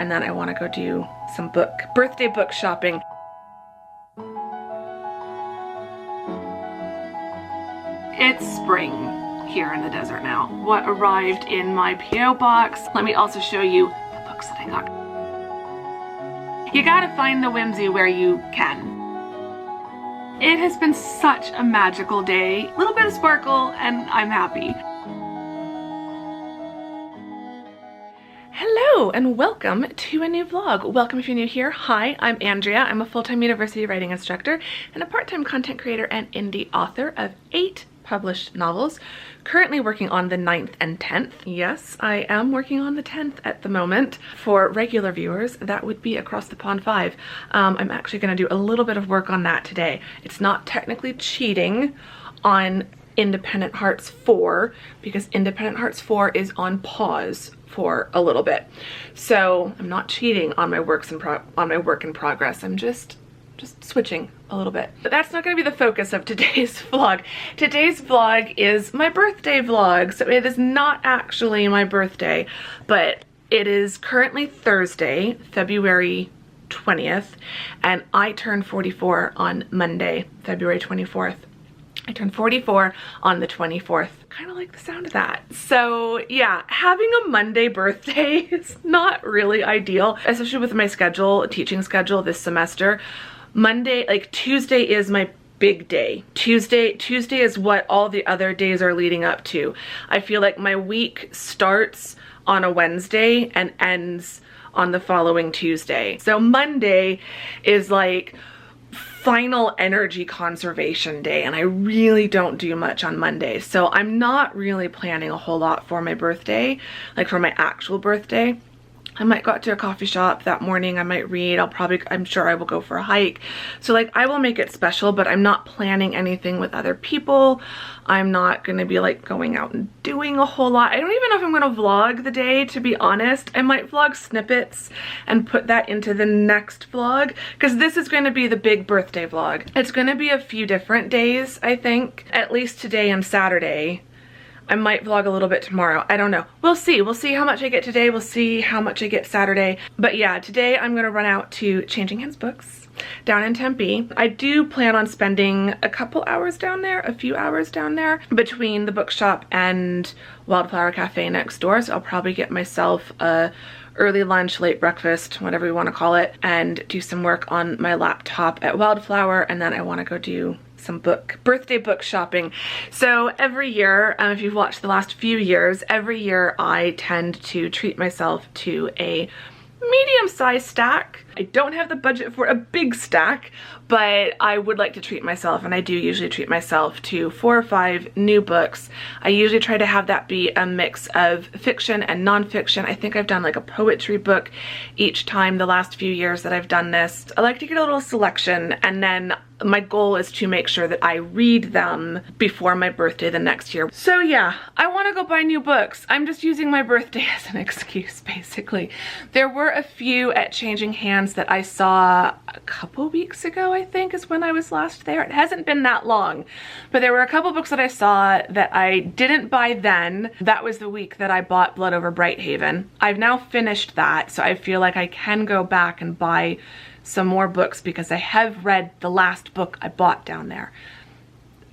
and then I want to go do some birthday book shopping. It's spring here in the desert now. What arrived in my P.O. box. Let me also show you the books that I got. You gotta find the whimsy where you can. It has been such a magical day. A little bit of sparkle and I'm happy. Hello and welcome to a new vlog. Welcome if you're new here. Hi, I'm Andrea. I'm a full-time university writing instructor and a part-time content creator and indie author of 8 published novels. Currently working on the 9th and 10th. Yes, I am working on the 10th at the moment. For regular viewers, that would be Across the Pond 5. I'm actually going to do a little bit of work on that today. It's not technically cheating on Independent Hearts 4 because Independent Hearts 4 is on pause for a little bit. So I'm not cheating on my work in progress. I'm just switching a little bit. But that's not going to be the focus of today's vlog. Today's vlog is my birthday vlog. So it is not actually my birthday, but it is currently Thursday, February 20th, and I turned 44 on Monday, February 24th. I turned 44 on the 24th. Kind of like the sound of that. So yeah, having a Monday birthday is not really ideal, especially with my schedule, teaching schedule this semester. Monday, like Tuesday is my big day. Tuesday is what all the other days are leading up to. I feel like my week starts on a Wednesday and ends on the following Tuesday. So Monday is like final energy conservation day, and I really don't do much on Monday. So I'm not really planning a whole lot for my birthday, like for my actual birthday. I might go out to a coffee shop that morning, I might read, I'm sure I will go for a hike. So like I will make it special, but I'm not planning anything with other people. I'm not gonna be like going out and doing a whole lot. I don't even know if I'm gonna vlog the day, to be honest. I might vlog snippets and put that into the next vlog, because this is gonna be the big birthday vlog. It's gonna be a few different days, I think, at least today and Saturday. I might vlog a little bit tomorrow. I don't know. We'll see. We'll see how much I get today. We'll see how much I get Saturday. But yeah, today I'm gonna run out to Changing Hands Books down in Tempe. I do plan on spending a couple hours down there, a few hours down there, between the bookshop and Wildflower Cafe next door. So I'll probably get myself a early lunch, late breakfast, whatever you want to call it, and do some work on my laptop at Wildflower, and then I want to go do some birthday book shopping. So every year, if you've watched the last few years, every year I tend to treat myself to a medium-sized stack. I don't have the budget for a big stack, but I would like to treat myself, and I do usually treat myself to 4 or 5 new books. I usually try to have that be a mix of fiction and nonfiction. I think I've done like a poetry book each time the last few years that I've done this. I like to get a little selection, and then my goal is to make sure that I read them before my birthday the next year. So yeah, I want to go buy new books. I'm just using my birthday as an excuse, basically. There were a few at Changing Hands that I saw a couple weeks ago, I think is when I was last there. It hasn't been that long, but there were a couple books that I saw that I didn't buy then. That was the week that I bought Blood Over Brighthaven. I've now finished that, so I feel like I can go back and buy some more books because I have read the last book I bought down there.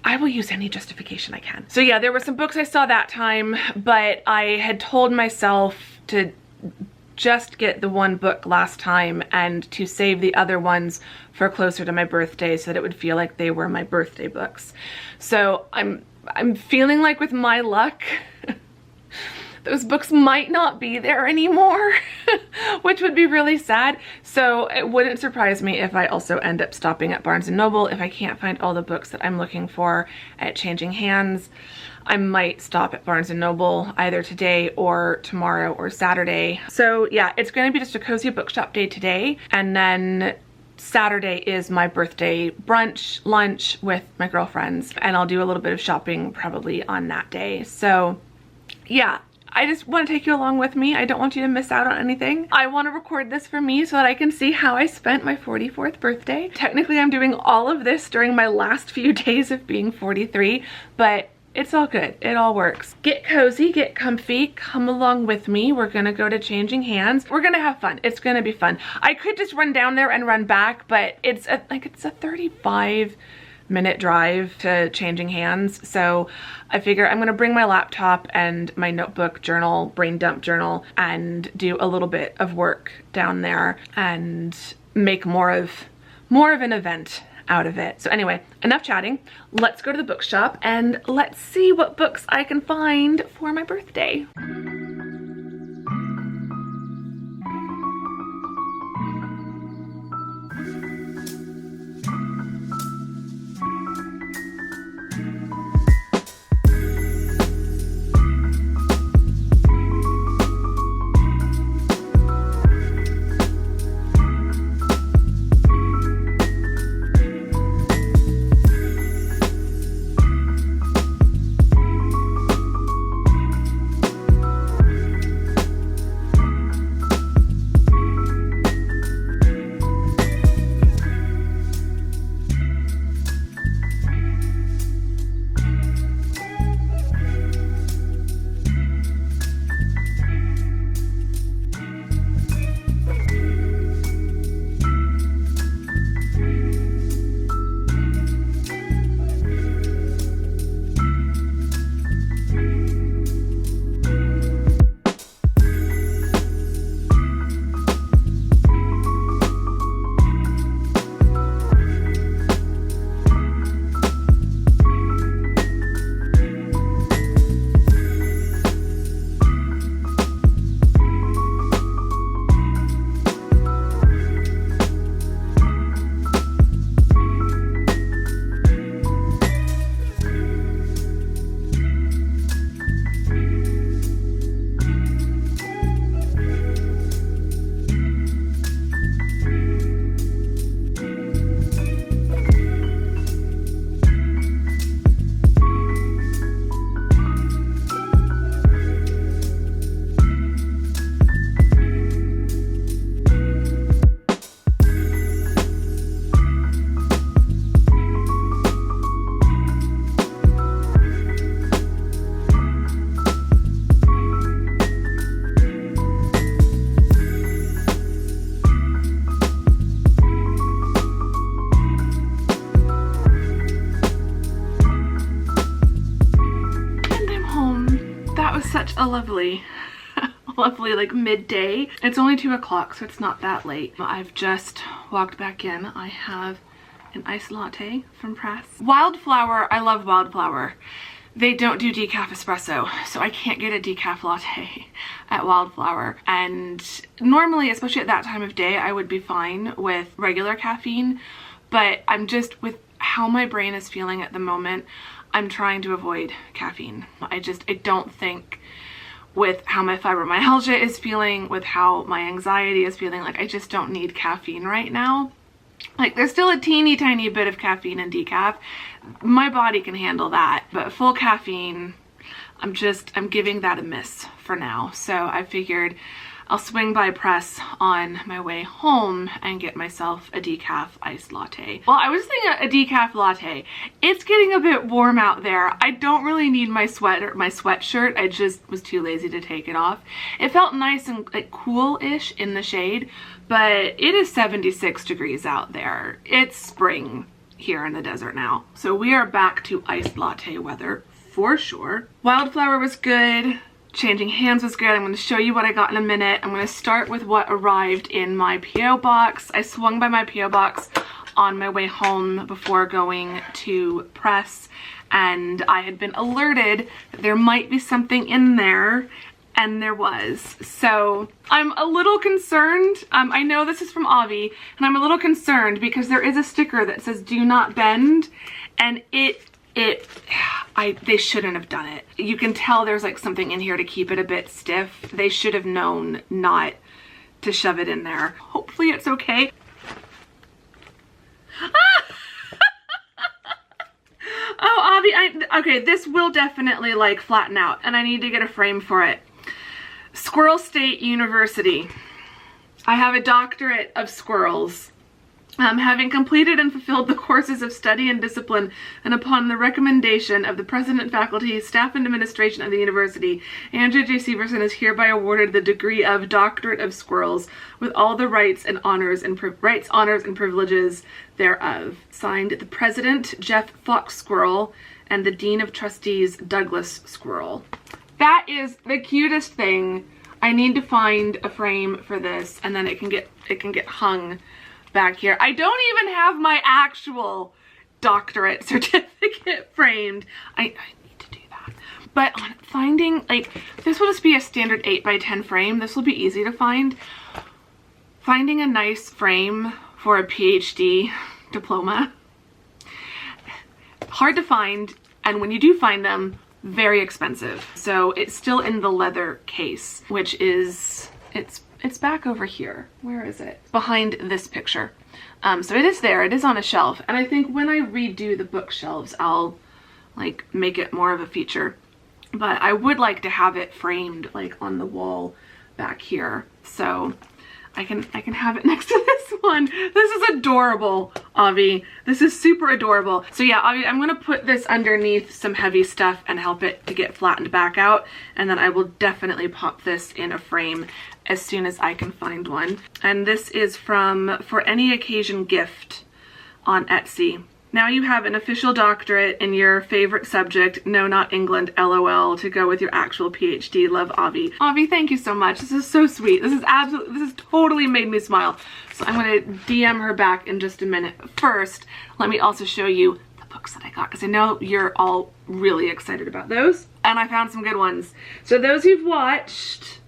I will use any justification I can. So yeah, there were some books I saw that time, but I had told myself to just get the one book last time and to save the other ones for closer to my birthday so that it would feel like they were my birthday books. So I'm feeling like with my luck, those books might not be there anymore, which would be really sad. So it wouldn't surprise me if I also end up stopping at Barnes & Noble. If I can't find all the books that I'm looking for at Changing Hands, I might stop at Barnes & Noble either today or tomorrow or Saturday. So yeah, it's going to be just a cozy bookshop day today. And then Saturday is my birthday brunch, lunch with my girlfriends. And I'll do a little bit of shopping probably on that day. So yeah, I just want to take you along with me. I don't want you to miss out on anything. I want to record this for me so that I can see how I spent my 44th birthday. Technically, I'm doing all of this during my last few days of being 43, but It's all good. It all works. Get cozy, get comfy, come along with me. We're gonna go to Changing Hands. We're gonna have fun. It's gonna be fun. I could just run down there and run back, but it's a 35-minute drive to Changing Hands. So I figure I'm gonna bring my laptop and my notebook, journal, brain dump journal, and do a little bit of work down there and make more of an event out of it. So anyway, enough chatting. Let's go to the bookshop and let's see what books I can find for my birthday. A lovely like midday. It's only 2 o'clock, so it's not that late. I've just walked back in. I have an iced latte from Press. Wildflower, I love Wildflower. They don't do decaf espresso, so I can't get a decaf latte at Wildflower. And normally, especially at that time of day, I would be fine with regular caffeine, but I'm just, with how my brain is feeling at the moment, I'm trying to avoid caffeine. I don't think, with how my fibromyalgia is feeling, with how my anxiety is feeling, like I just don't need caffeine right now. Like, there's still a teeny tiny bit of caffeine in decaf. My body can handle that, but full caffeine, I'm giving that a miss for now. So I figured I'll swing by Press on my way home and get myself a decaf iced latte. Well, I was thinking a decaf latte. It's getting a bit warm out there. I don't really need my sweatshirt. I just was too lazy to take it off. It felt nice and like cool-ish in the shade, but it is 76 degrees out there. It's spring here in the desert now. So we are back to iced latte weather for sure. Wildflower was good. Changing Hands was good. I'm going to show you what I got in a minute. I'm going to start with what arrived in my P.O. box. I swung by my P.O. box on my way home before going to Press, and I had been alerted that there might be something in there, and there was. So I'm a little concerned. I know this is from Avi, and I'm a little concerned because there is a sticker that says "Do not bend," and they shouldn't have done it. You can tell there's like something in here to keep it a bit stiff. They should have known not to shove it in there. Hopefully it's okay. Oh, Avi, okay, this will definitely like flatten out, and I need to get a frame for it. Squirrel State University. I have a doctorate of squirrels. Having completed and fulfilled the courses of study and discipline, and upon the recommendation of the president, faculty, staff, and administration of the university, Andrea J. Severson is hereby awarded the degree of Doctorate of Squirrels with all the rights and honors and privileges thereof. Signed, the president, Jeff Fox Squirrel, and the dean of trustees, Douglas Squirrel. That is the cutest thing. I need to find a frame for this, and then it can get hung back here. I don't even have my actual doctorate certificate framed. I need to do that. But on finding, like, this will just be a standard 8x10 frame. This will be easy to find. Finding a nice frame for a PhD diploma, hard to find, and when you do find them, very expensive. So it's still in the leather case, which is, it's back over here. Where is it? Behind this picture. So it is there. It is on a shelf. And I think when I redo the bookshelves, I'll like make it more of a feature. But I would like to have it framed like on the wall back here. So I can have it next to this one. This is adorable, Avi. This is super adorable. So yeah, Avi, I'm gonna put this underneath some heavy stuff and help it to get flattened back out. And then I will definitely pop this in a frame as soon as I can find one. And this is from For Any Occasion Gift on Etsy. Now you have an official doctorate in your favorite subject, no, not England, LOL, to go with your actual PhD. Love, Avi. Avi, thank you so much. This is so sweet. This has totally made me smile. So I'm gonna DM her back in just a minute. First, let me also show you the books that I got, because I know you're all really excited about those. And I found some good ones. So those who've watched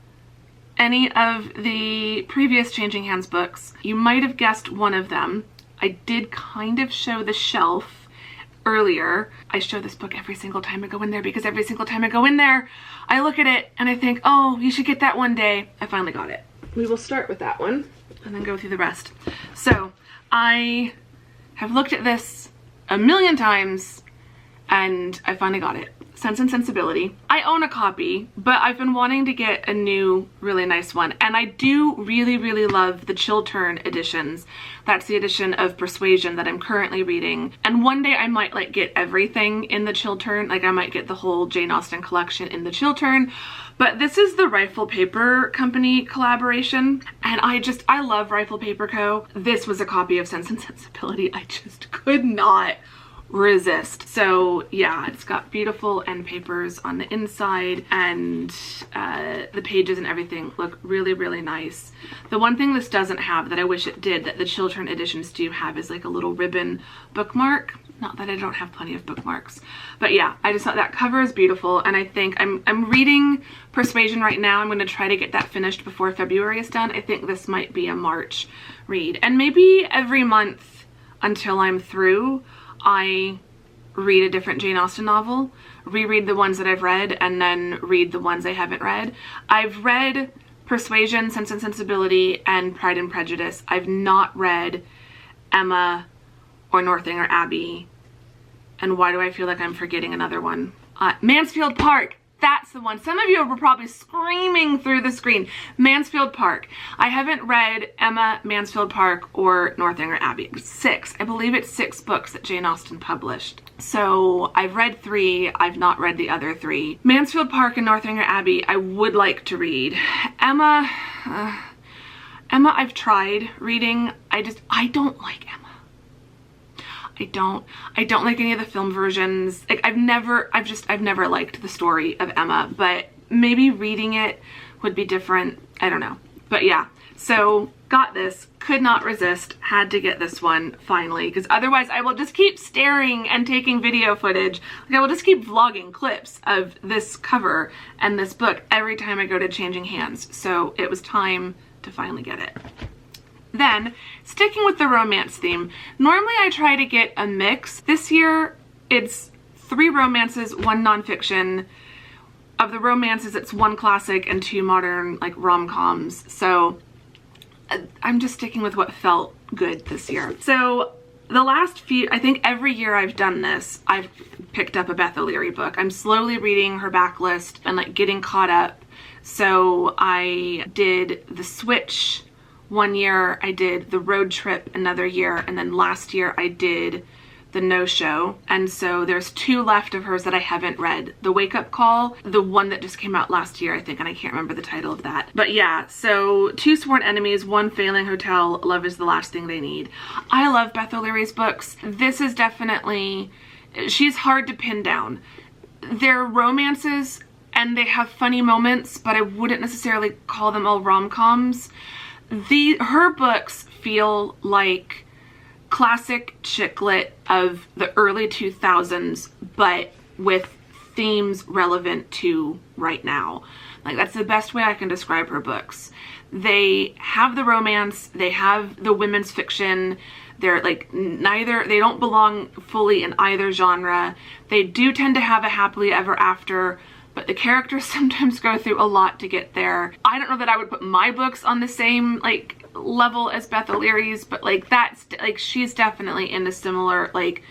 any of the previous Changing Hands books, you might have guessed one of them. I did kind of show the shelf earlier. I show this book every single time I go in there, because every single time I go in there, I look at it and I think, oh, you should get that one day. I finally got it. We will start with that one and then go through the rest. So I have looked at this a million times and I finally got it. Sense and Sensibility. I own a copy, but I've been wanting to get a new really nice one, and I do really love the Chiltern editions. That's the edition of Persuasion that I'm currently reading, and one day I might like get everything in the Chiltern, like I might get the whole Jane Austen collection in the Chiltern, but this is the Rifle Paper Company collaboration, and I love Rifle Paper Co. This was a copy of Sense and Sensibility. I just could not resist. So yeah, it's got beautiful end papers on the inside, and the pages and everything look really nice. The one thing this doesn't have that I wish it did, that the Chiltern editions do have, is like a little ribbon bookmark. Not that I don't have plenty of bookmarks, but yeah, I just thought that cover is beautiful, and I think I'm reading Persuasion right now. I'm going to try to get that finished before February is done. I think this might be a March read, and maybe every month until I'm through, I read a different Jane Austen novel, reread the ones that I've read, and then read the ones I haven't read. I've read Persuasion, Sense and Sensibility, and Pride and Prejudice. I've not read Emma or Northanger Abbey. And why do I feel like I'm forgetting another one? Mansfield Park. That's the one. Some of you were probably screaming through the screen. Mansfield Park. I haven't read Emma, Mansfield Park, or Northanger Abbey. 6. I believe it's 6 books that Jane Austen published. So I've read 3. I've not read the other 3. Mansfield Park and Northanger Abbey I would like to read. Emma I've tried reading. I don't like Emma. I don't like any of the film versions. Like I've never liked the story of Emma, but maybe reading it would be different. I don't know. But yeah, so got this, could not resist, had to get this one finally, because otherwise I will just keep staring and taking video footage. Like I will just keep vlogging clips of this cover and this book every time I go to Changing Hands. So it was time to finally get it. Then, sticking with the romance theme, normally I try to get a mix. This year, it's 3 romances, 1 nonfiction. Of the romances, it's 1 classic and 2 modern, like, rom-coms. So, I'm just sticking with what felt good this year. So, the last few, I think every year I've done this, I've picked up a Beth O'Leary book. I'm slowly reading her backlist and, like, getting caught up. So, I did The Switch One year I did The Road Trip, another year, and then last year I did The No-Show. And so there's 2 left of hers that I haven't read. The Wake Up Call, the one that just came out last year, I think, and I can't remember the title of that. But yeah, so 2 Sworn Enemies, 1 Failing Hotel, Love is the Last Thing They Need. I love Beth O'Leary's books. This is definitely, she's hard to pin down. They're romances and they have funny moments, but I wouldn't necessarily call them all rom-coms. Her books feel like classic chick lit of the early 2000s, but with themes relevant to right now. Like, that's the best way I can describe her books. They have the romance, they have the women's fiction. They're like they don't belong fully in either genre. They do tend to have a happily ever after, but the characters sometimes go through a lot to get there. I don't know that I would put my books on the same like level as Beth O'Leary's, but like that's like, she's definitely in a similar like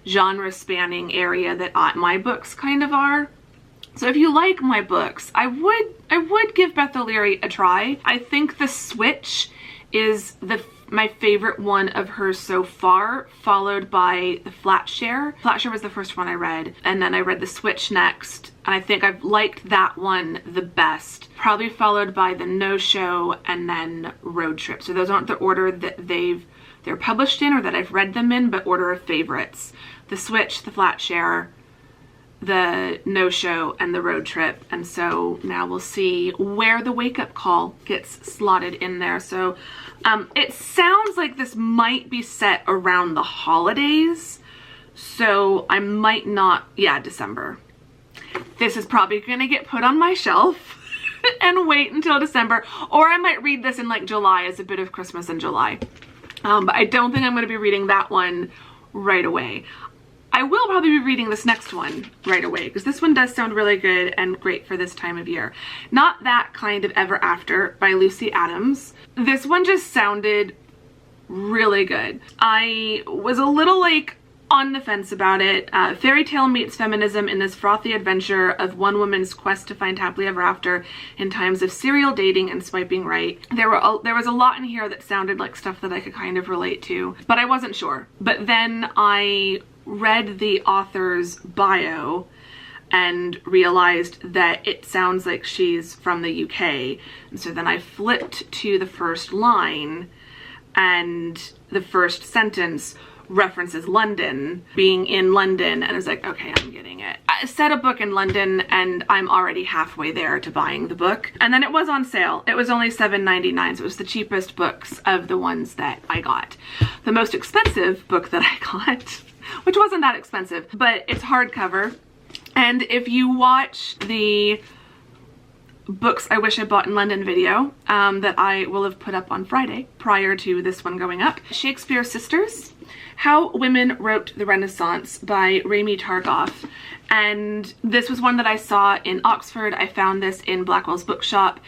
genre spanning area that my books kind of are. So if you like my books, I would give Beth O'Leary a try. I think The Switch is my favorite one of hers so far, followed by The Flatshare. Flatshare was the first one I read, and then I read The Switch next, and I think I've liked that one the best. Probably followed by The No-Show and then Road Trip. So those aren't the order that they're published in or that I've read them in, but order of favorites. The Switch, The Flatshare, The No-Show, and The Road Trip. And so now we'll see where The Wake Up Call gets slotted in there. So it sounds like this might be set around the holidays, so I might not, yeah, December. This is probably gonna get put on my shelf and wait until December, or I might read this in like July as a bit of Christmas in July. But I don't think I'm gonna be reading that one right away. I will probably be reading this next one right away because this one does sound really good and great for this time of year. Not That Kind of Ever After by Lucy Adams. This one just sounded really good. I was a little like on the fence about it. Fairy tale meets feminism in this frothy adventure of one woman's quest to find happily ever after in times of serial dating and swiping right. There was a lot in here that sounded like stuff that I could kind of relate to, but I wasn't sure. But then I read the author's bio and realized that it sounds like she's from the UK. And so then I flipped to the first line, and the first sentence references London, being in London, and I was like, okay, I'm getting it. I set a book in London and I'm already halfway there to buying the book. And then it was on sale. It was only $7.99, so it was the cheapest books of the ones that I got. The most expensive book that I got, which wasn't that expensive, but it's hardcover. And if you watch the Books I Wish I Bought in London video that I will have put up on Friday prior to this one going up, Shakespeare Sisters, How Women Wrote the Renaissance by Rami Targoff. And this was one that I saw in Oxford. I found this in Blackwell's bookshop.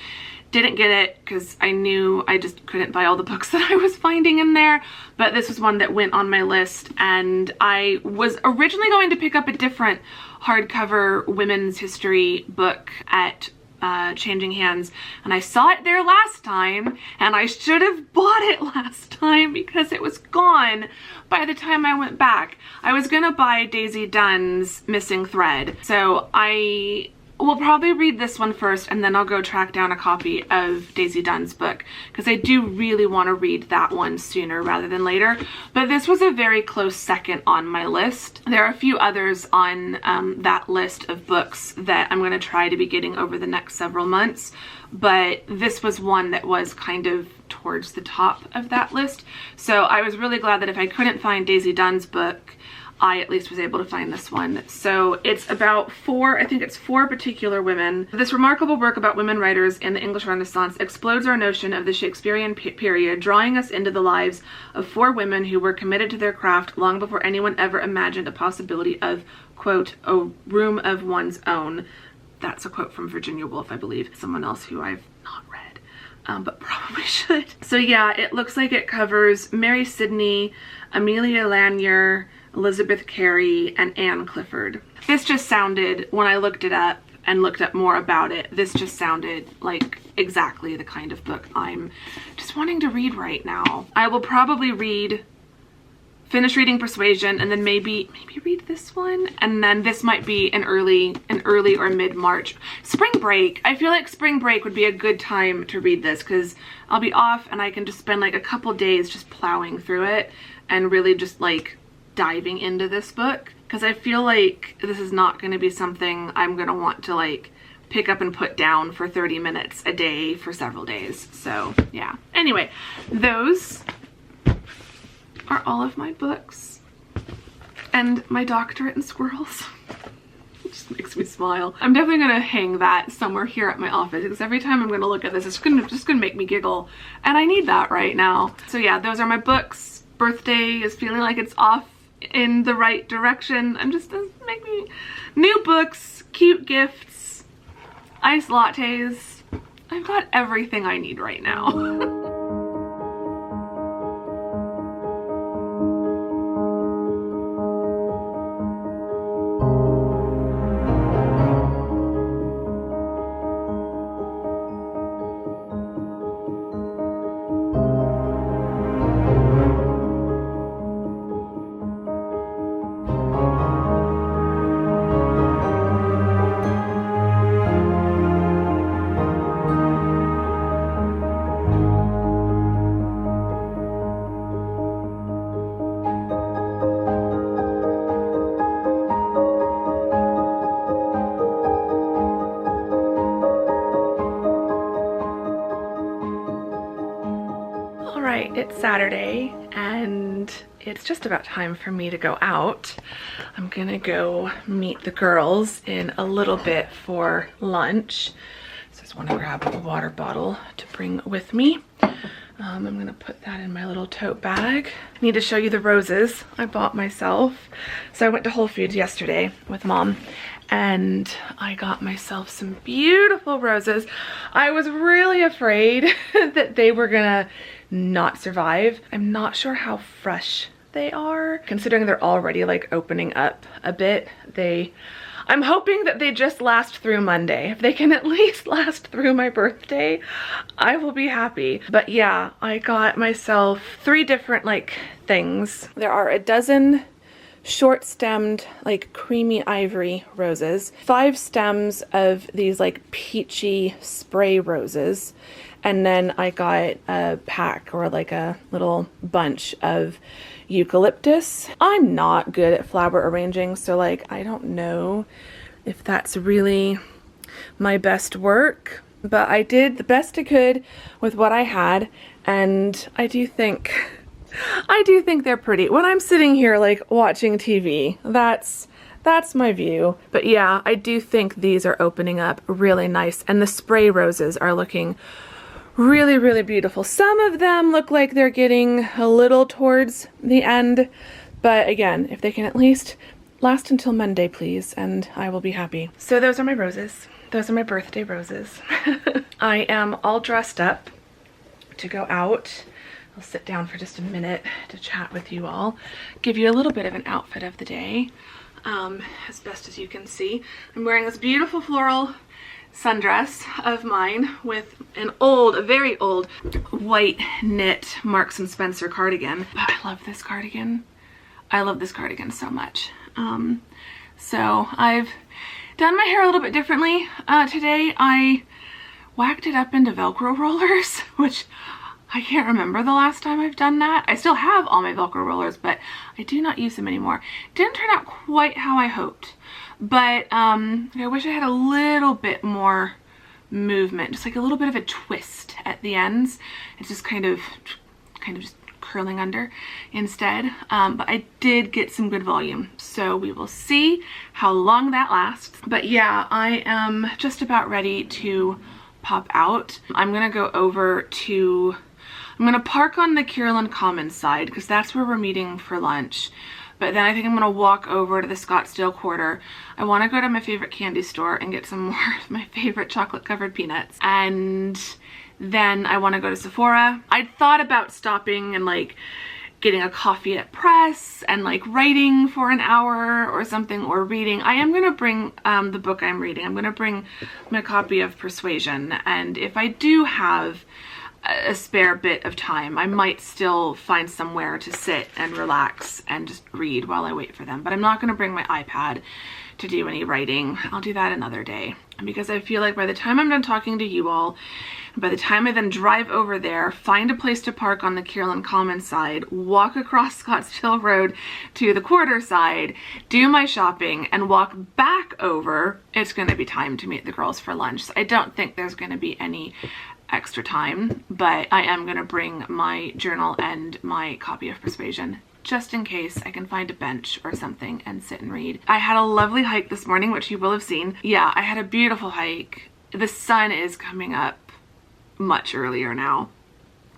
Didn't get it because I knew I just couldn't buy all the books that I was finding in there, but this was one that went on my list, and I was originally going to pick up a different hardcover women's history book at Changing Hands, and I saw it there last time, and I should have bought it last time because it was gone by the time I went back. I was gonna buy Daisy Dunn's Missing Thread, so I will probably read this one first, and then I'll go track down a copy of Daisy Dunn's book because I do really want to read that one sooner rather than later. But this was a very close second on my list. There are a few others on that list of books that I'm going to try to be getting over the next several months, but this was one that was kind of towards the top of that list. So I was really glad that if I couldn't find Daisy Dunn's book, I at least was able to find this one. So it's about I think it's four particular women. This remarkable work about women writers in the English Renaissance explodes our notion of the Shakespearean period, drawing us into the lives of four women who were committed to their craft long before anyone ever imagined a possibility of, quote, a room of one's own. That's a quote from Virginia Woolf, I believe. Someone else who I've not read, but probably should. So yeah, it looks like it covers Mary Sidney, Amelia Lanier, Elizabeth Carey, and Anne Clifford. This just sounded, when I looked it up, and looked up more about it, this just sounded like exactly the kind of book I'm just wanting to read right now. I will probably finish reading Persuasion, and then maybe read this one, and then this might be an early or mid-March. Spring break. I feel like spring break would be a good time to read this because I'll be off and I can just spend like a couple days just plowing through it and really just like diving into this book, because I feel like this is not going to be something I'm going to want to like pick up and put down for 30 minutes a day for several days. So yeah. Anyway, those are all of my books and my doctorate in squirrels. It just makes me smile. I'm definitely gonna hang that somewhere here at my office because every time I'm gonna look at this, it's just gonna make me giggle, and I need that right now. So yeah, those are my books. Birthday is feeling like it's off in the right direction. I'm just make me new books, cute gifts, iced lattes. I've got everything I need right now. It's Saturday and it's just about time for me to go out. I'm gonna go meet the girls in a little bit for lunch. So I just want to grab a water bottle to bring with me. I'm gonna put that in my little tote bag. I need to show you the roses I bought myself. So I went to Whole Foods yesterday with Mom and I got myself some beautiful roses. I was really afraid that they were gonna not survive. I'm not sure how fresh they are, considering they're already like opening up a bit. I'm hoping that they just last through Monday. If they can at least last through my birthday, I will be happy. But yeah, I got myself 3 different like things. There are a dozen short-stemmed like creamy ivory roses, 5 stems of these like peachy spray roses, and then I got a pack or like a little bunch of eucalyptus. I'm not good at flower arranging, so like I don't know if that's really my best work, but I did the best I could with what I had, and I do think they're pretty. When I'm sitting here like watching TV, that's my view. But yeah, I do think these are opening up really nice, and the spray roses are looking really, really beautiful. Some of them look like they're getting a little towards the end, but again, if they can at least last until Monday, please, and I will be happy. So those are my roses. Those are my birthday roses. I am all dressed up to go out. I'll sit down for just a minute to chat with you all, give you a little bit of an outfit of the day, as best as you can see. I'm wearing this beautiful floral sundress of mine with a very old white knit Marks and Spencer cardigan. I love this cardigan. I love this cardigan so much. So I've done my hair a little bit differently. Today I whacked it up into Velcro rollers, which I can't remember the last time I've done that. I still have all my Velcro rollers, but I do not use them anymore. Didn't turn out quite how I hoped. But I wish I had a little bit more movement, just like a little bit of a twist at the ends. It's just kind of just curling under instead. But I did get some good volume, so we will see how long that lasts. But yeah, I am just about ready to pop out. I'm gonna go over to, I'm gonna park on the Kierland Commons side because that's where we're meeting for lunch. But then I think I'm gonna walk over to the Scottsdale quarter. I wanna go to my favorite candy store and get some more of my favorite chocolate covered peanuts. And then I wanna go to Sephora. I'd thought about stopping and like getting a coffee at press and like writing for an hour or something, or reading, I am going to bring the book I'm reading. I'm going to bring my copy of Persuasion, and if I do have a spare bit of time, I might still find somewhere to sit and relax and just read while I wait for them. But I'm not going to bring my iPad to do any writing. I'll do that another day, because I feel like by the time I'm done talking to you all, by the time I then drive over there, find a place to park on the Kierland Common side, walk across Scottsdale Road to the Quarter side, do my shopping, and walk back over, it's going to be time to meet the girls for lunch. So I don't think there's going to be any extra time, but I am going to bring my journal and my copy of Persuasion, just in case I can find a bench or something and sit and read. I had a lovely hike this morning, which you will have seen. Yeah, I had a beautiful hike. The sun is coming up much earlier now.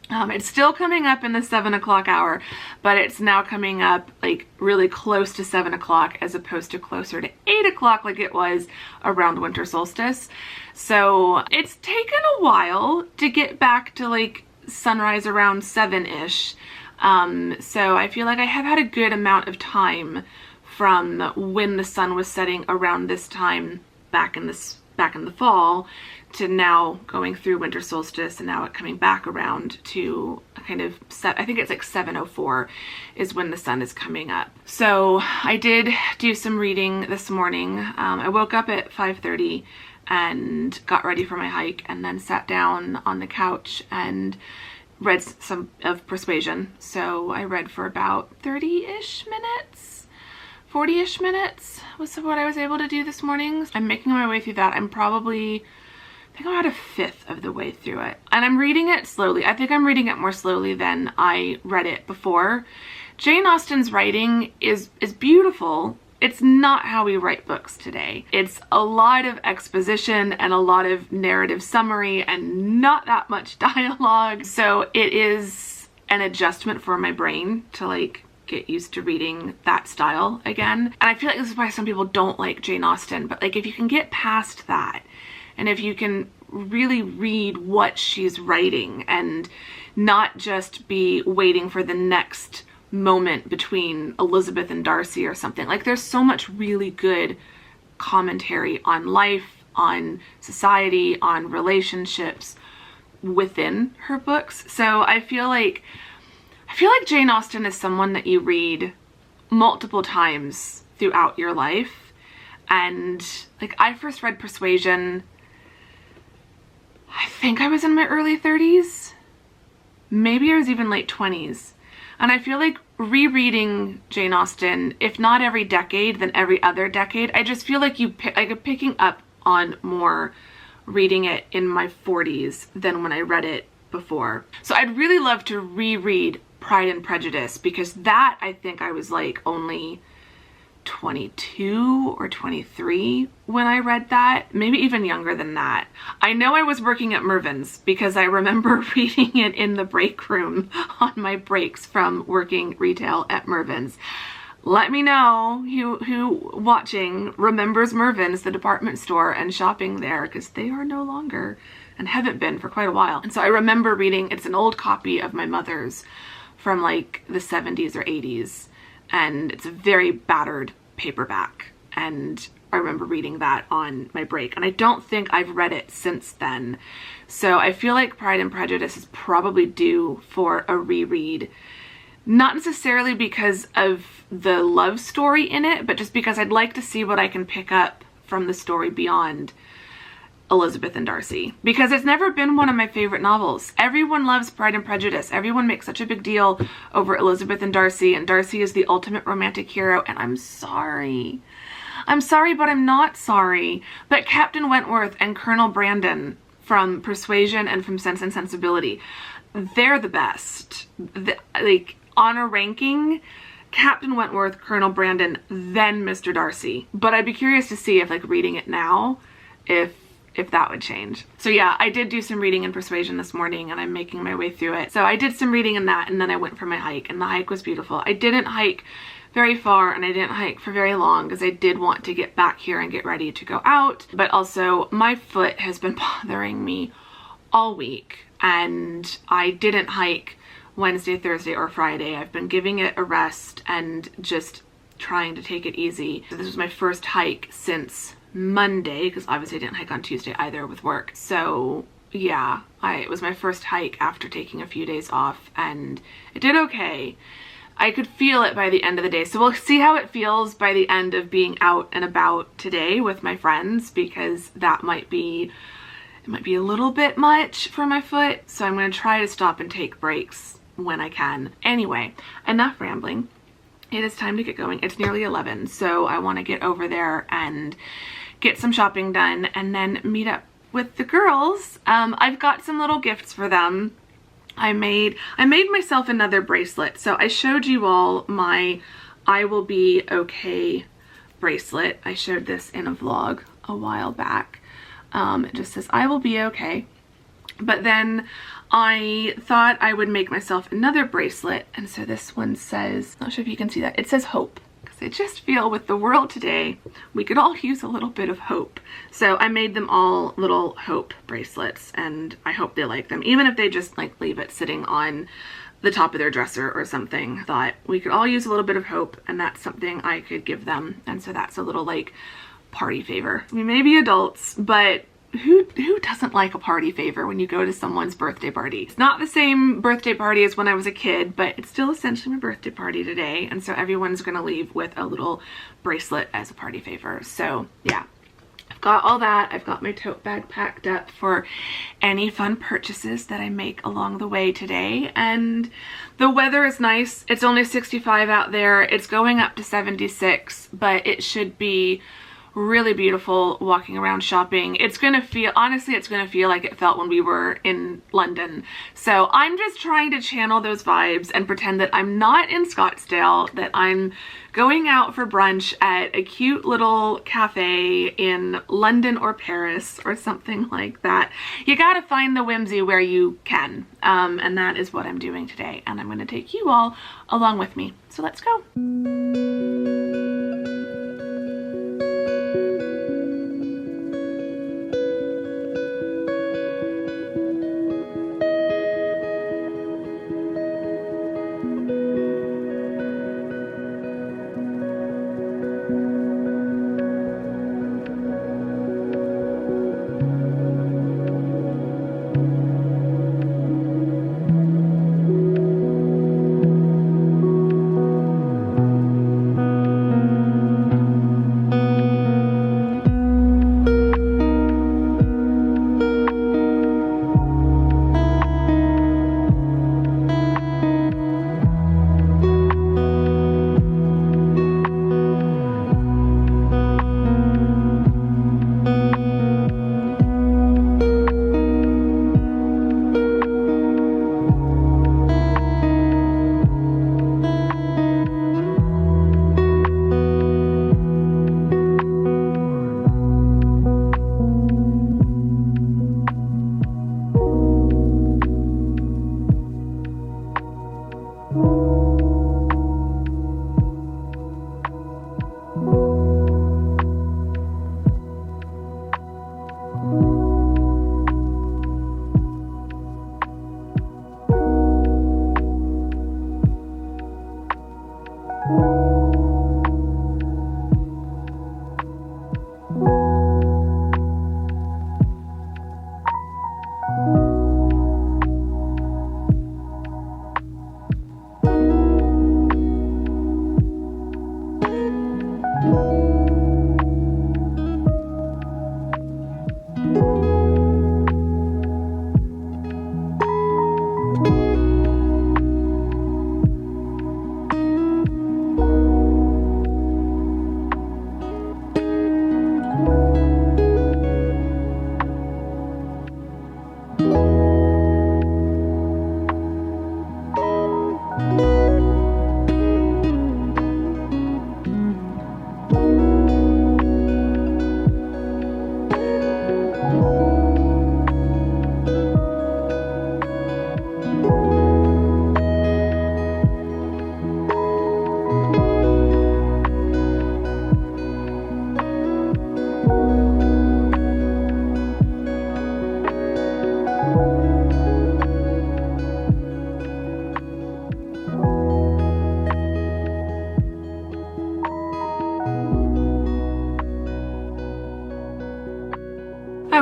It's still coming up in the 7 o'clock hour, but it's now coming up like really close to 7 o'clock as opposed to closer to 8 o'clock like it was around winter solstice. So it's taken a while to get back to like sunrise around 7-ish. So I feel like I have had a good amount of time from when the sun was setting around this time back in the fall to now going through winter solstice, and now it coming back around to a kind of I think it's like 7:04 is when the sun is coming up. So I did do some reading this morning. I woke up at 5:30 and got ready for my hike, and then sat down on the couch and read some of Persuasion. So I read for about 30-ish minutes, 40-ish minutes was what I was able to do this morning. I'm making my way through that. I think I'm about a fifth of the way through it, and I'm reading it slowly. I think I'm reading it more slowly than I read it before. Jane Austen's writing is beautiful. It's not how we write books today. It's a lot of exposition and a lot of narrative summary and not that much dialogue. So it is an adjustment for my brain to like get used to reading that style again. And I feel like this is why some people don't like Jane Austen, but like if you can get past that, and if you can really read what she's writing and not just be waiting for the next moment between Elizabeth and Darcy or something, like there's so much really good commentary on life, on society, on relationships within her books. So I feel like Jane Austen is someone that you read multiple times throughout your life. And like I first read Persuasion, I think I was in my early 30s. Maybe I was even late 20s. And I feel like rereading Jane Austen, if not every decade, then every other decade, I just feel like I'm picking up on more reading it in my 40s than when I read it before. So I'd really love to reread Pride and Prejudice, because that I think I was like only 22 or 23 when I read that, maybe even younger than that. I know I was working at Mervyn's because I remember reading it in the break room on my breaks from working retail at Mervyn's. Let me know who watching remembers Mervyn's, the department store, and shopping there, because they are no longer and haven't been for quite a while. And so I remember reading, it's an old copy of my mother's from like the 70s or 80s. And it's a very battered paperback, and I remember reading that on my break, and I don't think I've read it since then. So I feel like Pride and Prejudice is probably due for a reread, not necessarily because of the love story in it, but just because I'd like to see what I can pick up from the story beyond Elizabeth and Darcy, because it's never been one of my favorite novels. Everyone loves Pride and Prejudice. Everyone makes such a big deal over Elizabeth and Darcy is the ultimate romantic hero, and I'm sorry. I'm sorry, but I'm not sorry. But Captain Wentworth and Colonel Brandon from Persuasion and from Sense and Sensibility, they're the best. Like, on a ranking, Captain Wentworth, Colonel Brandon, then Mr. Darcy. But I'd be curious to see if, like, reading it now, if that would change. So yeah, I did do some reading in Persuasion this morning, and I'm making my way through it. So I did some reading in that, and then I went for my hike, and the hike was beautiful. I didn't hike very far, and I didn't hike for very long because I did want to get back here and get ready to go out. But also my foot has been bothering me all week, and I didn't hike Wednesday, Thursday, or Friday. I've been giving it a rest and just trying to take it easy. So this was my first hike since Monday, because obviously I didn't hike on Tuesday either with work. So yeah, it was my first hike after taking a few days off, and it did okay. I could feel it by the end of the day. So we'll see how it feels by the end of being out and about today with my friends, because that might be, it might be a little bit much for my foot. So I'm going to try to stop and take breaks when I can. Anyway, enough rambling. It is time to get going. It's nearly 11, so I want to get over there and get some shopping done and then meet up with the girls. I've got some little gifts for them. I made myself another bracelet. So I showed you all my I Will Be Okay bracelet. I showed this in a vlog a while back. It just says I will be okay. But then I thought I would make myself another bracelet, and so this one says, not sure if you can see that, it says hope, because I just feel with the world today we could all use a little bit of hope. So I made them all little hope bracelets, and I hope they like them, even if they just like leave it sitting on the top of their dresser or something. I thought we could all use a little bit of hope, and that's something I could give them. And so that's a little like party favor. We may be adults, but who doesn't like a party favor when you go to someone's birthday party? It's not the same birthday party as when I was a kid, but it's still essentially my birthday party today. And so everyone's gonna leave with a little bracelet as a party favor. So yeah, I've got all that. I've got my tote bag packed up for any fun purchases that I make along the way today. And the weather is nice. It's only 65 out there. It's going up to 76, but it should be really beautiful walking around shopping. It's gonna feel, honestly, it's gonna feel like it felt when we were in London. So I'm just trying to channel those vibes and pretend that I'm not in Scottsdale, that I'm going out for brunch at a cute little cafe in London or Paris or something like that. You gotta find the whimsy where you can. And that is what I'm doing today. And I'm gonna take you all along with me. So let's go.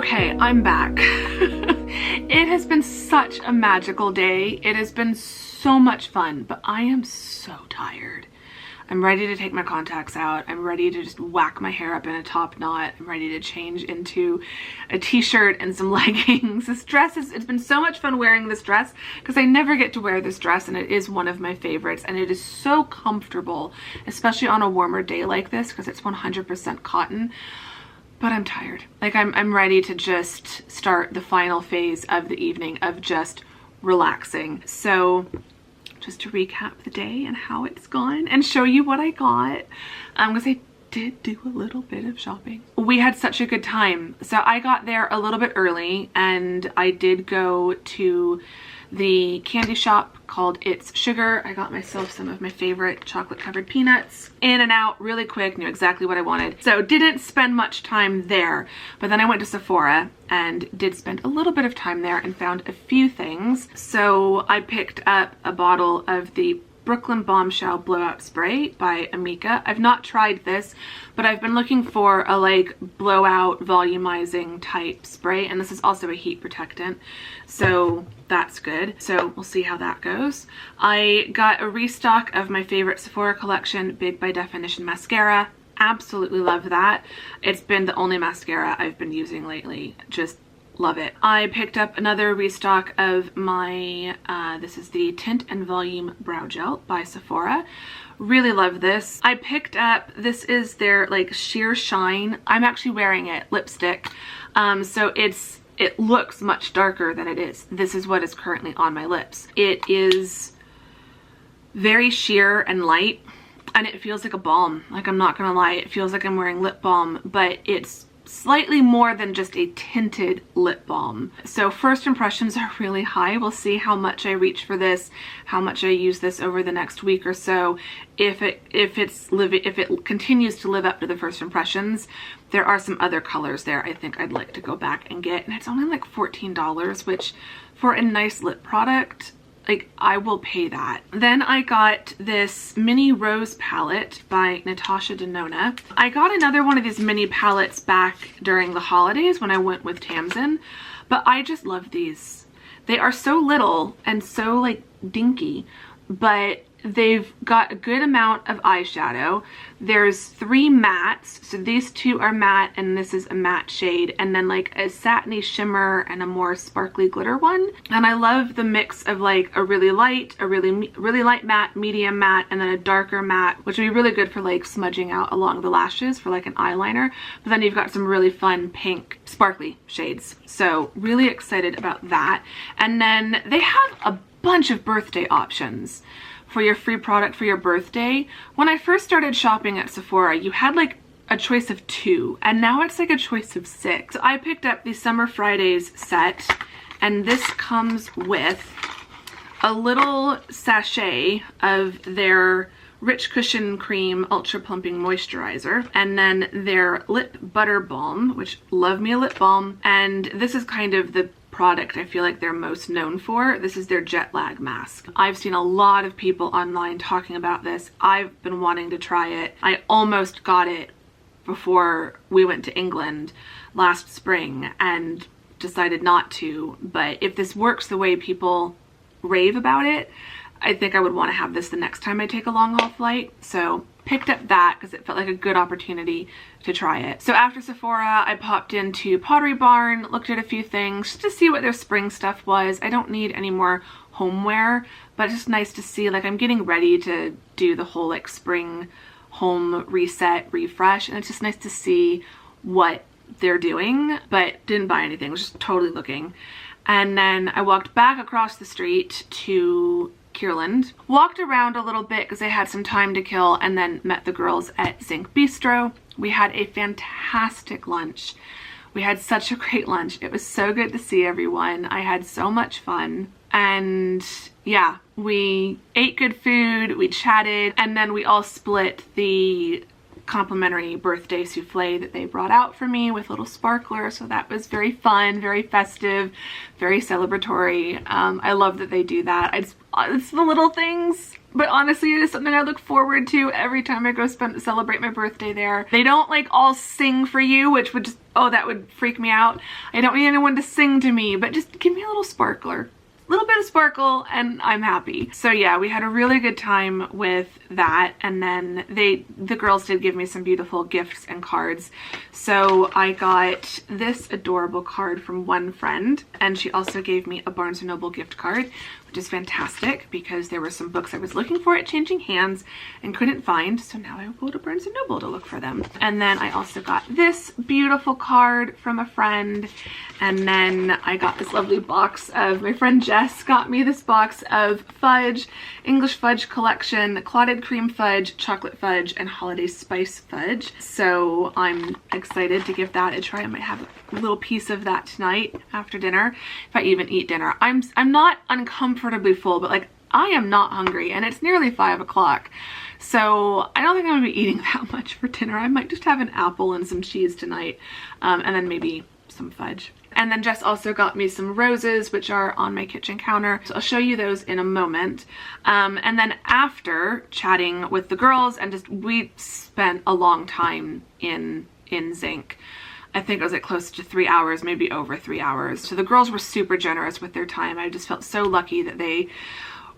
Okay, I'm back. It has been such a magical day. It has been so much fun, but I am so tired. I'm ready to take my contacts out. I'm ready to just whack my hair up in a top knot. I'm ready to change into a t-shirt and some leggings. This dress it's been so much fun wearing this dress because I never get to wear this dress, and it is one of my favorites, and it is so comfortable, especially on a warmer day like this because it's 100% cotton. But I'm tired. Like I'm ready to just start the final phase of the evening of just relaxing. So just to recap the day and how it's gone and show you what I got, because I did do a little bit of shopping. We had such a good time. So I got there a little bit early, and I did go to the candy shop called It's Sugar. I got myself some of my favorite chocolate covered peanuts. In and out really quick, knew exactly what I wanted. So didn't spend much time there, but then I went to Sephora and did spend a little bit of time there and found a few things. So I picked up a bottle of the Brooklyn Bombshell Blowout Spray by Amika. I've not tried this, but I've been looking for a like blowout volumizing type spray, and this is also a heat protectant, so that's good. So we'll see how that goes. I got a restock of my favorite Sephora collection, Big by Definition mascara. Absolutely love that. It's been the only mascara I've been using lately. Just love it. I picked up another restock of my, this is the Tint and Volume Brow Gel by Sephora. Really love this. I picked up, this is their like Sheer Shine. I'm actually wearing it, lipstick. So it looks much darker than it is. This is what is currently on my lips. It is very sheer and light, and it feels like a balm. Like, I'm not gonna lie, it feels like I'm wearing lip balm, but it's slightly more than just a tinted lip balm. So first impressions are really high. We'll see how much I reach for this, how much I use this over the next week or so. If it continues to live up to the first impressions. There are some other colors there I think I'd like to go back and get, and it's only like $14, which for a nice lip product, like, I will pay that. Then I got this mini rose palette by Natasha Denona. I got another one of these mini palettes back during the holidays when I went with Tamsin, but I just love these. They are so little and so like dinky, but they've got a good amount of eyeshadow. There's 3 mattes, so these 2 are matte and this is a matte shade, and then like a satiny shimmer and a more sparkly glitter one. And I love the mix of like a really light, a really light matte, medium matte, and then a darker matte, which would be really good for like smudging out along the lashes for like an eyeliner. But then you've got some really fun pink sparkly shades. So really excited about that. And then they have a bunch of birthday options for your free product for your birthday. When I first started shopping at Sephora, you had like a choice of 2, and now it's like a choice of 6. So I picked up the Summer Fridays set, and this comes with a little sachet of their Rich Cushion Cream Ultra Plumping Moisturizer, and then their Lip Butter Balm, which love me a lip balm, and this is kind of the product I feel like they're most known for. This is their jet lag mask. I've seen a lot of people online talking about this. I've been wanting to try it. I almost got it before we went to England last spring and decided not to, but if this works the way people rave about it, I think I would want to have this the next time I take a long haul flight. So picked up that because it felt like a good opportunity to try it. So after Sephora, I popped into Pottery Barn, looked at a few things just to see what their spring stuff was. I don't need any more homeware, but it's just nice to see, like, I'm getting ready to do the whole like spring home reset, refresh, and it's just nice to see what they're doing, but didn't buy anything, was just totally looking. And then I walked back across the street to Kierland, walked around a little bit because I had some time to kill, and then met the girls at Zinc Bistro. We had a fantastic lunch. We had such a great lunch. It was so good to see everyone. I had so much fun. And yeah, we ate good food, we chatted, and then we all split the complimentary birthday souffle that they brought out for me with little sparklers. So that was very fun, very festive, very celebratory. I love that they do that. It's the little things, but honestly, it is something I look forward to every time I go celebrate my birthday there. They don't like all sing for you, which would just, oh, that would freak me out. I don't need anyone to sing to me, but just give me a little sparkler. Little bit of sparkle and I'm happy. So yeah, we had a really good time with that, and then the girls did give me some beautiful gifts and cards. So I got this adorable card from one friend, and she also gave me a Barnes & Noble gift card, which is fantastic because there were some books I was looking for at Changing Hands and couldn't find, so now I will go to Barnes & Noble to look for them. And then I also got this beautiful card from a friend, and then I got this lovely box of, my friend Jess got me this box of fudge, English fudge collection, clotted cream fudge, chocolate fudge, and holiday spice fudge. So I'm excited to give that a try. I might have a little piece of that tonight after dinner, if I even eat dinner. I'm not uncomfortably full, but like I am not hungry, and it's nearly 5 o'clock. So I don't think I'm gonna be eating that much for dinner. I might just have an apple and some cheese tonight, and then maybe some fudge. And then Jess also got me some roses, which are on my kitchen counter. So I'll show you those in a moment. And then after chatting with the girls, and just, we spent a long time in Zinc. I think it was like close to 3 hours, maybe over 3 hours. So the girls were super generous with their time. I just felt so lucky that they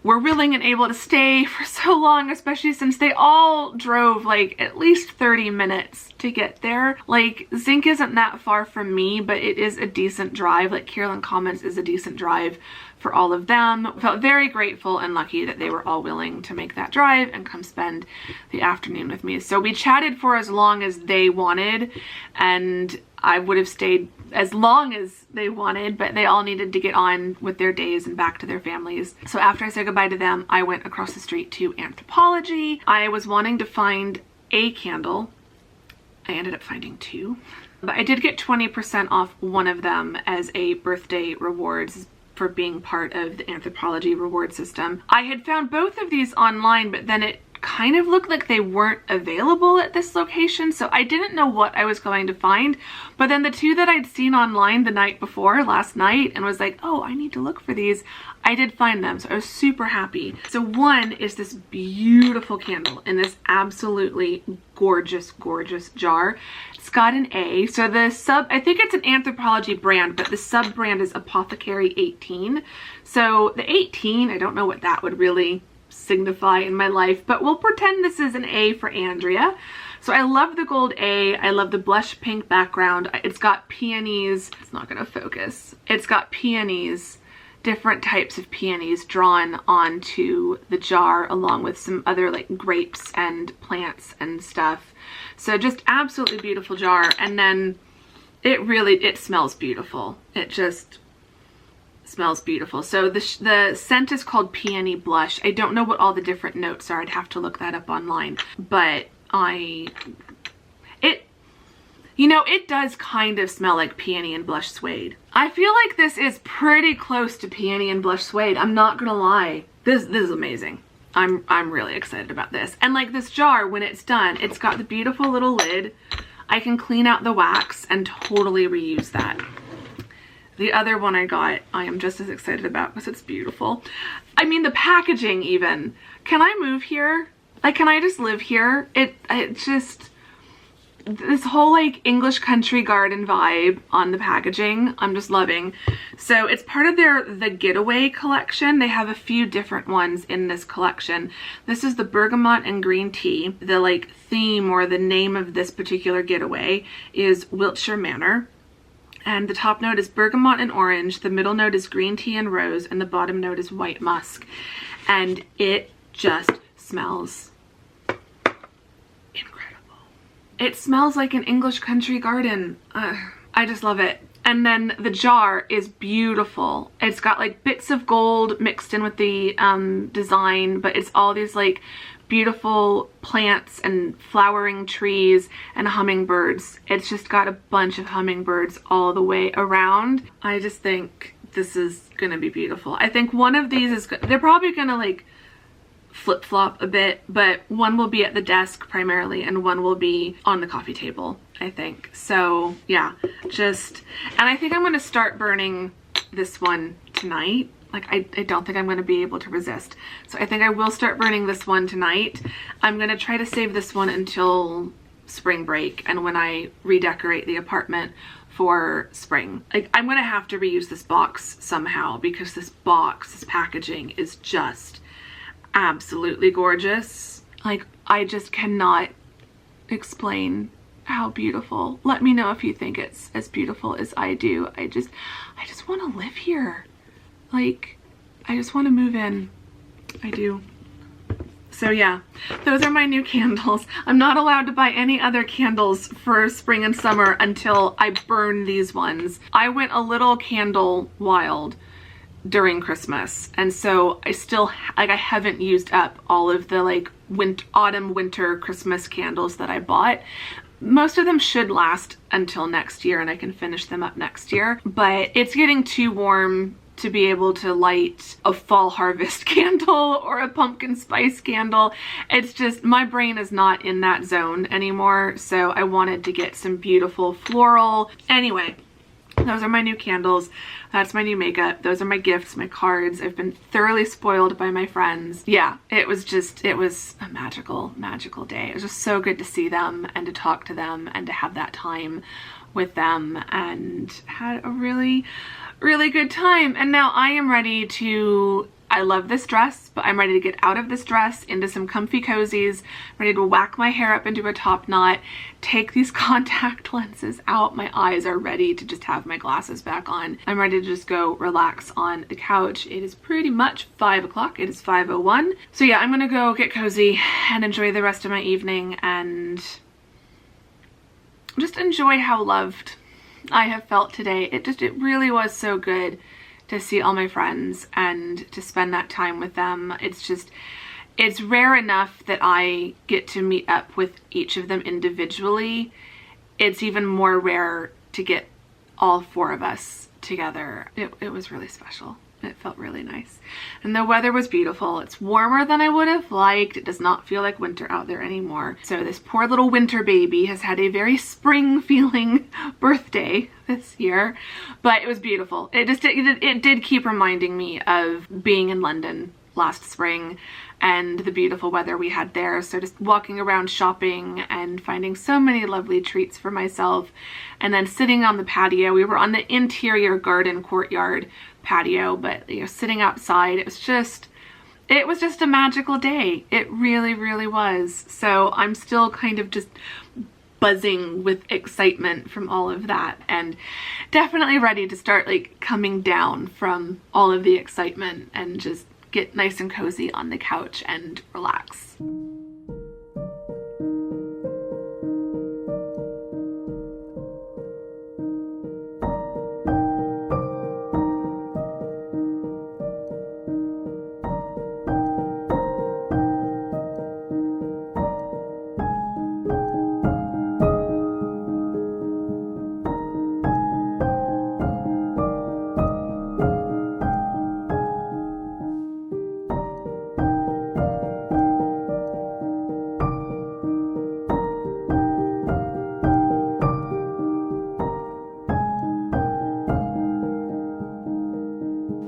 were willing and able to stay for so long, especially since they all drove like at least 30 minutes to get there. Like Zinc isn't that far from me, but it is a decent drive. Like Kierland Commons is a decent drive for all of them. Felt very grateful and lucky that they were all willing to make that drive and come spend the afternoon with me. So we chatted for as long as they wanted, and I would have stayed as long as they wanted, but they all needed to get on with their days and back to their families. So after I said goodbye to them, I went across the street to Anthropologie. I was wanting to find a candle. I ended up finding 2, but I did get 20% off one of them as a birthday rewards for being part of the Anthropologie reward system. I had found both of these online, but then it kind of looked like they weren't available at this location, so I didn't know what I was going to find. But then the 2 that I'd seen online the night before, last night, and was like, oh, I need to look for these, I did find them, so I was super happy. So one is this beautiful candle in this absolutely gorgeous, gorgeous jar. It's got an A, so the sub, I think it's an Anthropologie brand, but the sub brand is Apothecary 18. So the 18, I don't know what that would really signify in my life, but we'll pretend this is an A for Andrea. So I love the gold A. I love the blush pink background. It's got peonies. It's not gonna focus. It's got peonies, different types of peonies drawn onto the jar, along with some other like grapes and plants and stuff. So just absolutely beautiful jar. And then it smells beautiful. It just smells beautiful. So the scent is called Peony Blush. I don't know what all the different notes are. I'd have to look that up online, but it does kind of smell like peony and blush suede. I feel like this is pretty close to peony and blush suede. I'm not gonna lie. This is amazing. I'm really excited about this. And like this jar, when it's done, it's got the beautiful little lid. I can clean out the wax and totally reuse that. The other one I got, I am just as excited about because it's beautiful. I mean, the packaging even. Can I move here? Like, can I just live here? It just, this whole like English country garden vibe on the packaging, I'm just loving. So it's part of the Getaway collection. They have a few different ones in this collection. This is the bergamot and green tea. The like theme or the name of this particular getaway is Wiltshire Manor. And the top note is bergamot and orange, the middle note is green tea and rose, and the bottom note is white musk. And it just smells incredible. It smells like an English country garden. I just love it. And then the jar is beautiful. It's got like bits of gold mixed in with the design, but it's all these like beautiful plants and flowering trees and hummingbirds. It's just got a bunch of hummingbirds all the way around. I just think this is gonna be beautiful. I think one of these is, they're probably gonna like flip-flop a bit, but one will be at the desk primarily and one will be on the coffee table, I think. So yeah, and I think I'm going to start burning this one tonight. Like I don't think I'm going to be able to resist. So I think I will start burning this one tonight. I'm going to try to save this one until spring break and when I redecorate the apartment for spring. Like I'm going to have to reuse this box somehow because this packaging is just absolutely gorgeous. Like I just cannot explain how beautiful. Let me know if you think it's as beautiful as I do. I just want to live here. Like, I just want to move in. I do. So yeah, those are my new candles. I'm not allowed to buy any other candles for spring and summer until I burn these ones. I went a little candle wild during Christmas, and so I still, like, I haven't used up all of the like autumn, winter, Christmas candles that I bought. Most of them should last until next year and I can finish them up next year, but it's getting too warm to be able to light a fall harvest candle or a pumpkin spice candle. It's just, my brain is not in that zone anymore, so I wanted to get some beautiful floral. Anyway, those are my new candles. That's my new makeup. Those are my gifts, my cards. I've been thoroughly spoiled by my friends. Yeah, it was a magical, magical day. It was just so good to see them and to talk to them and to have that time with them, and had a really, really good time. And now I am ready to, I love this dress, but I'm ready to get out of this dress into some comfy cozies, ready to whack my hair up into a top knot, take these contact lenses out. My eyes are ready to just have my glasses back on. I'm ready to just go relax on the couch. It is pretty much 5 o'clock. It is 5:01. So yeah, I'm gonna go get cozy and enjoy the rest of my evening and just enjoy how loved I have felt today. It really was so good to see all my friends and to spend that time with them. It's rare enough that I get to meet up with each of them individually. It's even more rare to get all 4 of us together. It was really special. It felt really nice. And the weather was beautiful. It's warmer than I would have liked. It does not feel like winter out there anymore. So this poor little winter baby has had a very spring feeling birthday this year, but it was beautiful. It did keep reminding me of being in London last spring and the beautiful weather we had there. So just walking around shopping and finding so many lovely treats for myself, and then sitting on the patio. We were on the interior garden courtyard patio, but you know, sitting outside, it was just a magical day. It really, really was. So I'm still kind of just buzzing with excitement from all of that, and definitely ready to start like coming down from all of the excitement and just get nice and cozy on the couch and relax.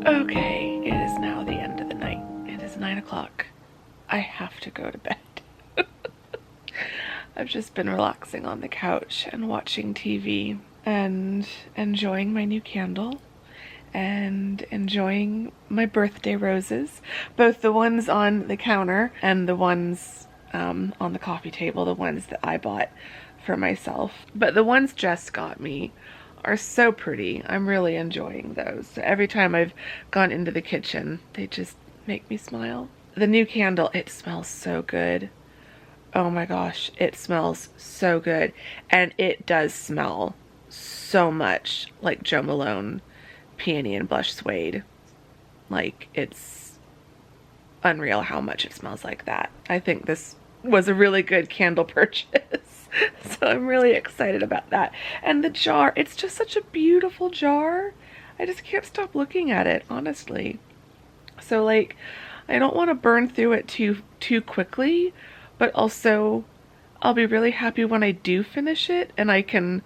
Okay, it is now the end of the night. It is 9 o'clock. I have to go to bed. I've just been relaxing on the couch and watching TV and enjoying my new candle and enjoying my birthday roses, both the ones on the counter and the ones on the coffee table, the ones that I bought for myself. But the ones Jess got me are so pretty. I'm really enjoying those. So every time I've gone into the kitchen, they just make me smile. The new candle, it smells so good. Oh my gosh, it smells so good. And it does smell so much like Jo Malone Peony and Blush Suede. Like, it's unreal how much it smells like that. I think this was a really good candle purchase. So I'm really excited about that. And the jar, it's just such a beautiful jar. I just can't stop looking at it, honestly. So like, I don't want to burn through it too quickly, but also I'll be really happy when I do finish it and I can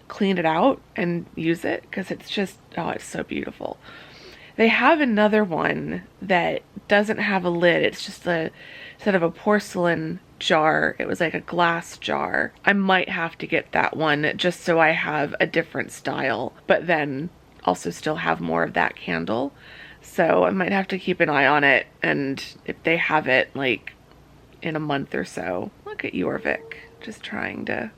clean it out and use it, because it's just, oh, it's so beautiful. They have another one that doesn't have a lid. It's just instead of a porcelain jar, it was like a glass jar. I might have to get that one just so I have a different style, but then also still have more of that candle. So I might have to keep an eye on it, and if they have it like in a month or so. Look at Jorvik, just trying to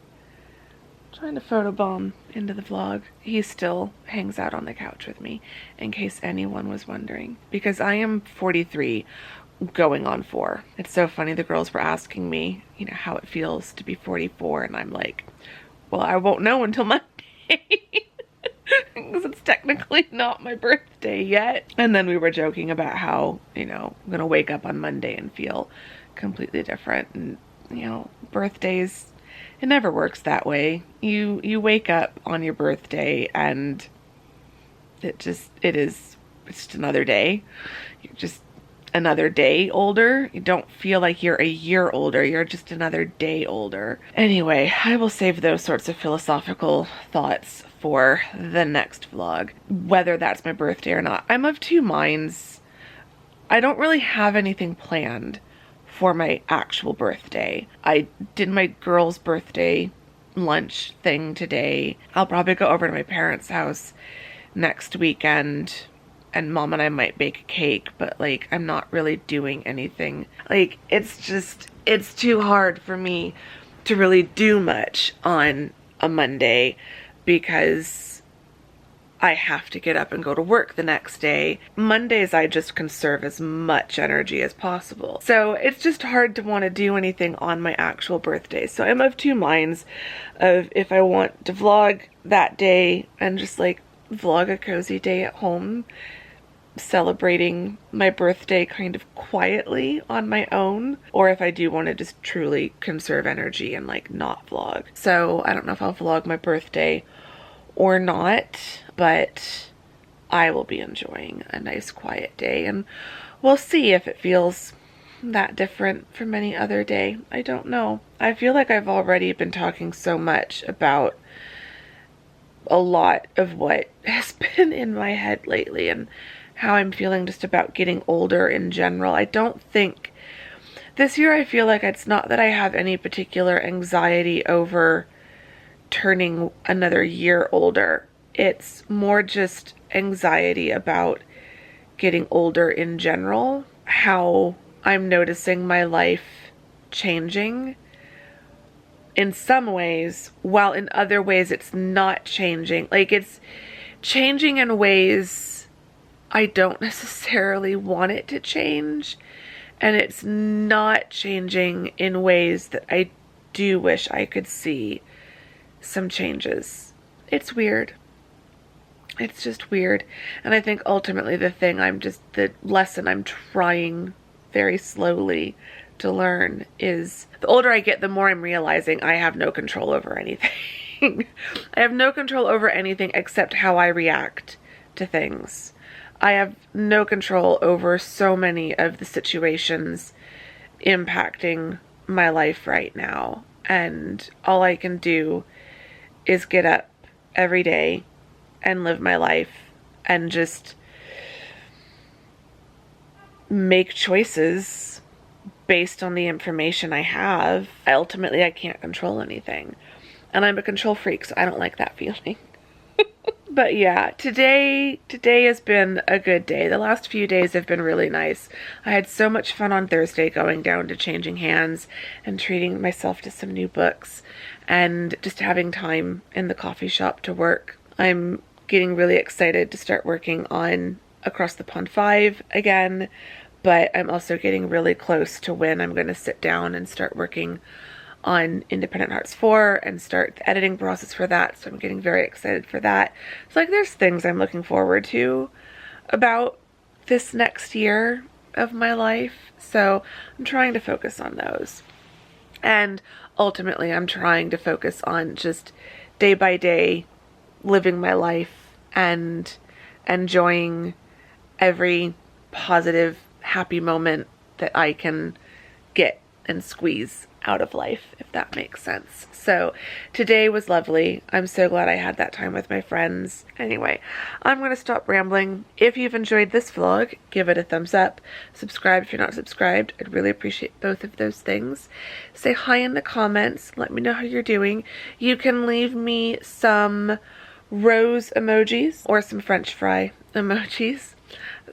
photobomb into the vlog. He still hangs out on the couch with me, in case anyone was wondering, because I am 43 going on 4. It's so funny, the girls were asking me, you know, how it feels to be 44, and I'm like, well, I won't know until Monday. Because it's technically not my birthday yet. And then we were joking about how, you know, I'm gonna wake up on Monday and feel completely different. And, you know, birthdays, it never works that way. You wake up on your birthday and it's just another day. You're just another day older. You don't feel like you're a year older. You're just another day older. Anyway, I will save those sorts of philosophical thoughts for the next vlog, whether that's my birthday or not. I'm of two minds. I don't really have anything planned for my actual birthday. I did my girl's birthday lunch thing today. I'll probably go over to my parents' house next weekend, and Mom and I might bake a cake, but like, I'm not really doing anything. Like, it's too hard for me to really do much on a Monday, because I have to get up and go to work the next day. Mondays, I just conserve as much energy as possible. So it's just hard to want to do anything on my actual birthday. So I'm of two minds of if I want to vlog that day and just like vlog a cozy day at home, celebrating my birthday kind of quietly on my own, or if I do want to just truly conserve energy and like not vlog. So I don't know if I'll vlog my birthday or not, but I will be enjoying a nice quiet day, and we'll see if it feels that different from any other day. I don't know. I feel like I've already been talking so much about a lot of what has been in my head lately and how I'm feeling just about getting older in general. I don't think this year, I feel like it's not that I have any particular anxiety over turning another year older. It's more just anxiety about getting older in general, how I'm noticing my life changing in some ways, while in other ways it's not changing. Like, it's changing in ways I don't necessarily want it to change, and it's not changing in ways that I do wish I could see some changes. It's weird. It's just weird. And I think ultimately the lesson I'm trying very slowly to learn is, the older I get, the more I'm realizing I have no control over anything. I have no control over anything except how I react to things. I have no control over so many of the situations impacting my life right now. And all I can do is get up every day and live my life and just make choices based on the information I have. Ultimately, I can't control anything. And I'm a control freak, so I don't like that feeling. But yeah, today has been a good day. The last few days have been really nice. I had so much fun on Thursday going down to Changing Hands and treating myself to some new books and just having time in the coffee shop to work. I'm getting really excited to start working on Across the Pond 5 again, but I'm also getting really close to when I'm going to sit down and start working on Independent Hearts 4 and start the editing process for that. So I'm getting very excited for that. So like, there's things I'm looking forward to about this next year of my life. So I'm trying to focus on those. And ultimately, I'm trying to focus on just day by day living my life and enjoying every positive, happy moment that I can get and squeeze out of life, if that makes sense. So today was lovely. I'm so glad I had that time with my friends. Anyway, I'm going to stop rambling. If you've enjoyed this vlog, give it a thumbs up. Subscribe if you're not subscribed. I'd really appreciate both of those things. Say hi in the comments. Let me know how you're doing. You can leave me some rose emojis or some French fry emojis.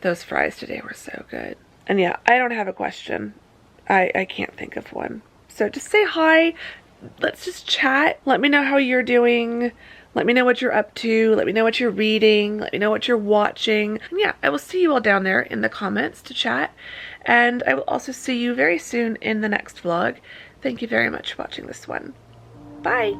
Those fries today were so good. And yeah, I don't have a question. I can't think of one. So just say hi. Let's just chat. Let me know how you're doing. Let me know what you're up to. Let me know what you're reading. Let me know what you're watching. And yeah, I will see you all down there in the comments to chat. And I will also see you very soon in the next vlog. Thank you very much for watching this one. Bye.